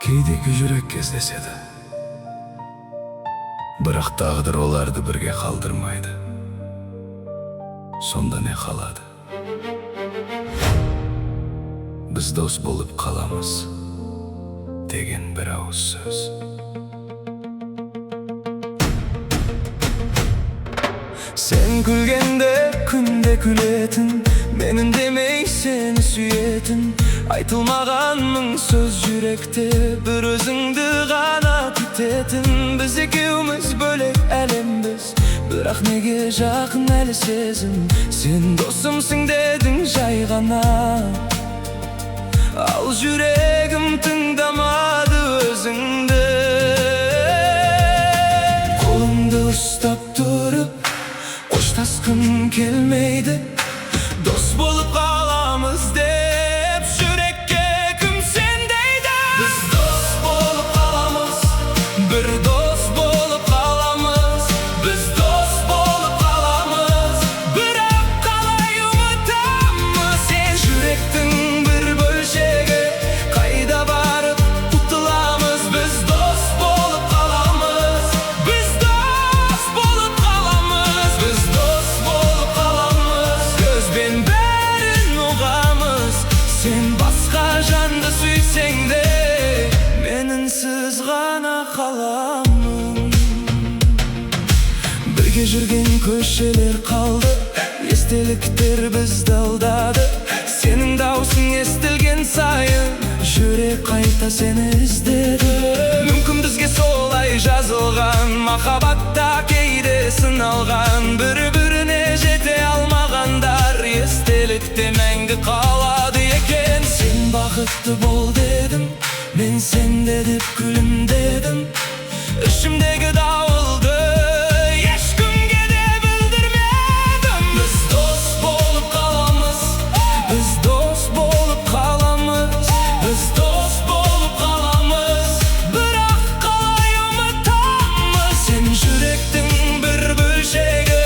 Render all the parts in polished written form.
Кейде жүрек кездеседі, бірақ тағдыр оларды бірге қалдырмайды. Сонда не қалады? Біз дос болып қаламыз деген бір ауыз сөз. Sen күлгенде күнде күлетін, менің демей сені сүйетін, айтылмаған мың сөз жүректе бір өзіңді ғана күтетін. Біз екеуміз бөлек әлембіз, бірақ неге жақын әлі сезім. Сен досымсың дедің жай ғана, ал жүрегім тыңдамады өзіңді. Қолымды ұстап тұрып қоштасқым келмейді, дос болып қаламыз деп жүрекке кім сен дейді? Біз дос болып қаламыз, бір дос болып қаламыз. Біз дос болып қаламыз, бірақ қалай ұмытамыз? Сен жүректің бір бөлшегі, қайда барып ұтыламыз? Біз дос болып қаламыз, біз дос болып қаламыз. Біз дос болып қаламыз, көзбен бәрін ұғамыз. Сен басқа жанды сүйсең де, мен үнсіз ғана қаламын. Бірге жүрген көшелер қалды, естеліктер бізді алдады. Сенің даусың естілген сайын, жүрек қайта сені іздеді. Мүмкін бізге солай жазылған, махаббатта кейде сыналған. Бір-біріне жете алмағандар естелікте мәңгі қалады екен. Сен бақытты бол дедім, мен сенде деп күлімдедім. Ішімдегі дауылды ешкімге де білдірмедім. Біз дос болып қаламыз, біз дос болып қаламыз. Біз дос болып қаламыз, бірақ қалай ұмытамыз? Сен жүректің бір бөлшегі,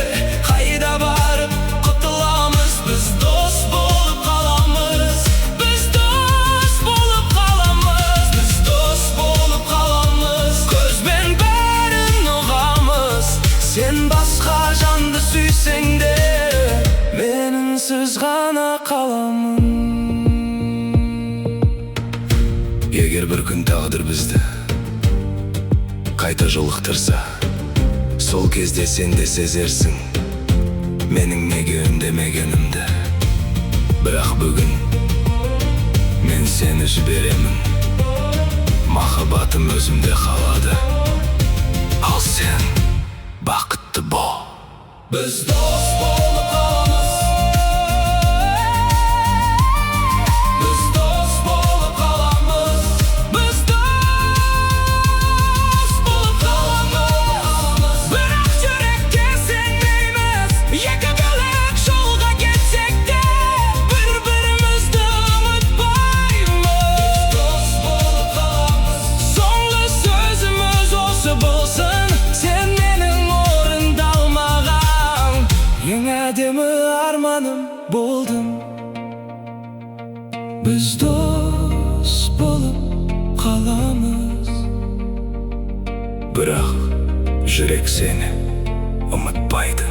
қайда барып құтыламыз? Біз дос болып қаламыз, біз дос болып қаламыз. Біз дос болып қаламыз, көзбен бәрін ұғамыз. Сен басқа жанды сүйсең де, мен үнсіз ғана қаламын. Егер бір күн тағдыр бізді қайта жолықтырса, сол кезде сен де сезерсің менің неге үндемегенімді. Бірақ бүгін мен сені жіберемін, махаббатым өзімде қалады, ал сен бақытты бол. Біз дос болып қаламыз, біз дос болып қаламыз. Біз дос болып қаламыз, бірақ жүрекке сенбейміз. Екі бөлек жолға кетсек те, бір-бірімізді ұмытпаймыз. Біз дос болып қаламыз, соңғы сөзіміз осы болсын. Сен менің орындалмаған ең әдемі арманым болдың. Біз дос болып қаламыз, бірақ жүрек сені ұмытпайды.